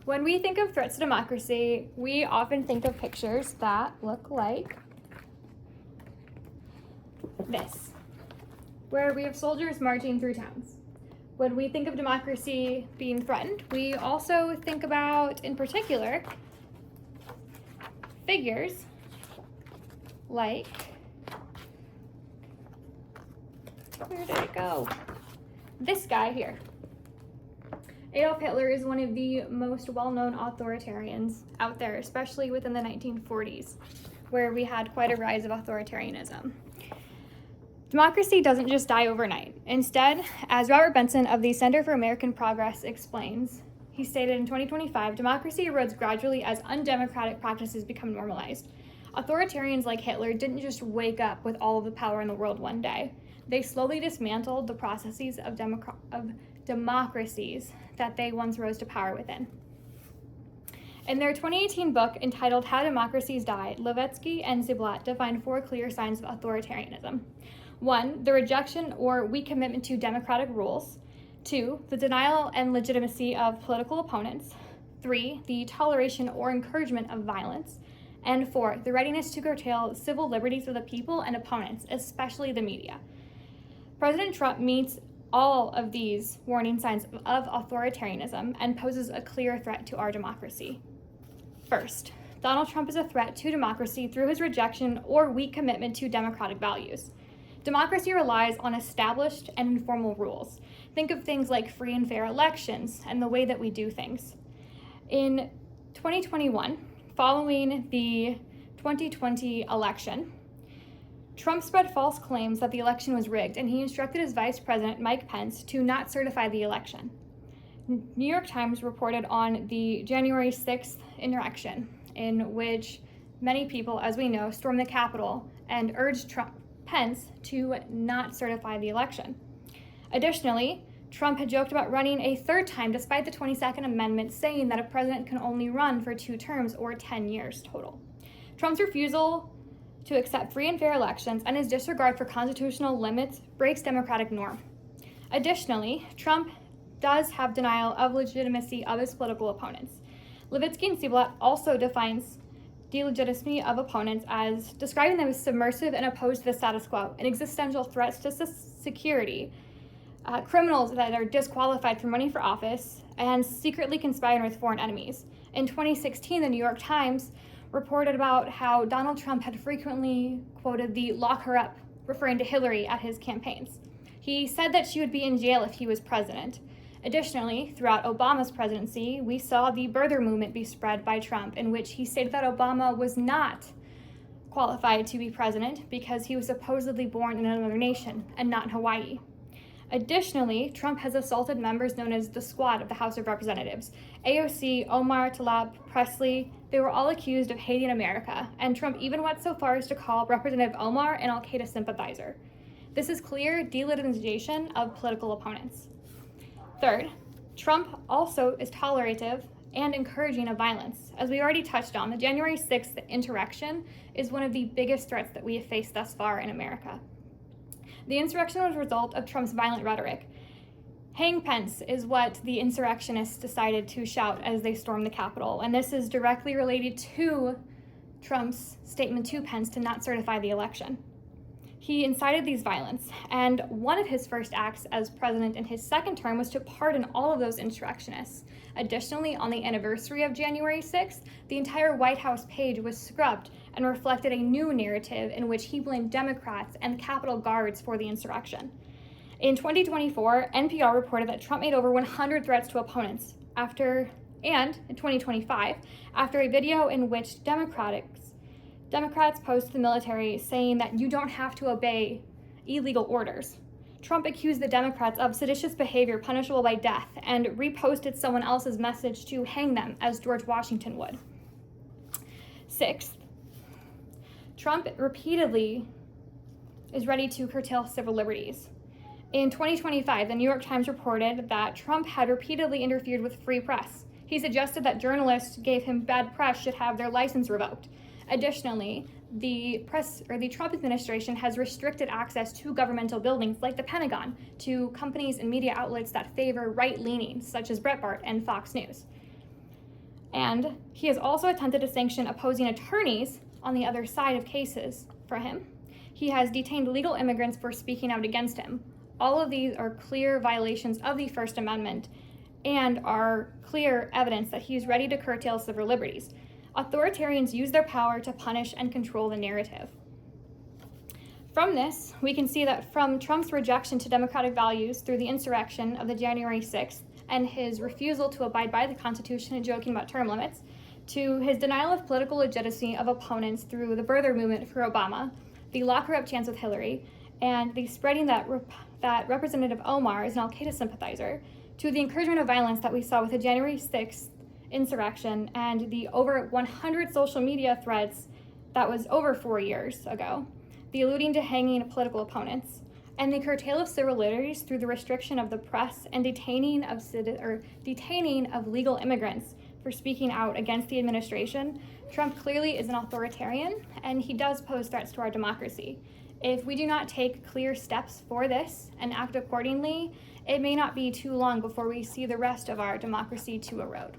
When we think of threats to democracy, we often think of pictures that look like this, where we have soldiers marching through towns. When we think of democracy being threatened, we also think about, in particular, figures like, where did it go? This guy here. Adolf Hitler is one of the most well-known authoritarians out there, especially within the 1940s, where we had quite a rise of authoritarianism. Democracy doesn't just die overnight. Instead, as Robert Benson of the Center for American Progress explains, he stated in 2025, democracy erodes gradually as undemocratic practices become normalized. Authoritarians like Hitler didn't just wake up with all of the power in the world one day. They slowly dismantled the processes of democracies that they once rose to power within. In their 2018 book entitled How Democracies Died, Levitsky and Ziblatt defined 4 clear signs of authoritarianism. 1, the rejection or weak commitment to democratic rules. 2, the denial and legitimacy of political opponents. 3, the toleration or encouragement of violence. And 4, the readiness to curtail civil liberties of the people and opponents, especially the media. President Trump meets all of these warning signs of authoritarianism and poses a clear threat to our democracy. First, Donald Trump is a threat to democracy through his rejection or weak commitment to democratic values. Democracy relies on established and informal rules. Think of things like free and fair elections and the way that we do things. In 2021, following the 2020 election, Trump spread false claims that the election was rigged, and he instructed his Vice President, Mike Pence, to not certify the election. New York Times reported on the January 6th insurrection, in which many people, as we know, stormed the Capitol and urged Pence to not certify the election. Additionally, Trump had joked about running a 3rd time despite the 22nd Amendment saying that a president can only run for 2 terms or 10 years total. Trump's refusal to accept free and fair elections and his disregard for constitutional limits breaks democratic norm. Additionally, Trump does have denial of legitimacy of his political opponents. Levitsky and Ziblatt also defines delegitimacy of opponents as describing them as subversive and opposed to the status quo, and existential threats to security, criminals that are disqualified from running for office, and secretly conspiring with foreign enemies. In 2016, the New York Times reported about how Donald Trump had frequently quoted the "lock her up," referring to Hillary at his campaigns. He said that she would be in jail if he was president. Additionally, throughout Obama's presidency, we saw the birther movement be spread by Trump, in which he stated that Obama was not qualified to be president because he was supposedly born in another nation and not in Hawaii. Additionally, Trump has assaulted members known as the Squad of the House of Representatives. AOC, Omar, Tlaib, Presley, they were all accused of hating America, and Trump even went so far as to call Representative Omar an Al-Qaeda sympathizer. This is clear delegitimization of political opponents. Third, Trump also is tolerative and encouraging of violence. As we already touched on, the January 6th insurrection is one of the biggest threats that we have faced thus far in America. The insurrection was a result of Trump's violent rhetoric. "Hang Pence" is what the insurrectionists decided to shout as they stormed the Capitol, and this is directly related to Trump's statement to Pence to not certify the election. He incited these violence, and one of his first acts as president in his 2nd term was to pardon all of those insurrectionists. Additionally, on the anniversary of January 6th, the entire White House page was scrubbed and reflected a new narrative in which he blamed Democrats and Capitol Guards for the insurrection. In 2024, NPR reported that Trump made over 100 threats to opponents in 2025, after a video in which Democrats posed to the military saying that you don't have to obey illegal orders. Trump accused the Democrats of seditious behavior punishable by death and reposted someone else's message to hang them, as George Washington would. 6th, Trump repeatedly is ready to curtail civil liberties. In 2025, the New York Times reported that Trump had repeatedly interfered with free press. He suggested that journalists gave him bad press should have their license revoked. Additionally, the Trump administration has restricted access to governmental buildings like the Pentagon to companies and media outlets that favor right-leaning, such as Breitbart and Fox News. And he has also attempted to sanction opposing attorneys on the other side of cases for him. He has detained legal immigrants for speaking out against him. All of these are clear violations of the First Amendment and are clear evidence that he's ready to curtail civil liberties. Authoritarians use their power to punish and control the narrative. From this, we can see that from Trump's rejection to democratic values through the insurrection of the January 6th and his refusal to abide by the Constitution and joking about term limits, to his denial of political legitimacy of opponents through the birther movement for Obama, the lock-her-up chance with Hillary, and the spreading that Representative Omar is an al-Qaeda sympathizer, to the encouragement of violence that we saw with the January 6th insurrection and the over 100 social media threads that was over 4 years ago, the alluding to hanging political opponents, and the curtail of civil liberties through the restriction of the press and detaining of legal immigrants for speaking out against the administration. Trump clearly is an authoritarian, and he does pose threats to our democracy. If we do not take clear steps for this and act accordingly, it may not be too long before we see the rest of our democracy to erode.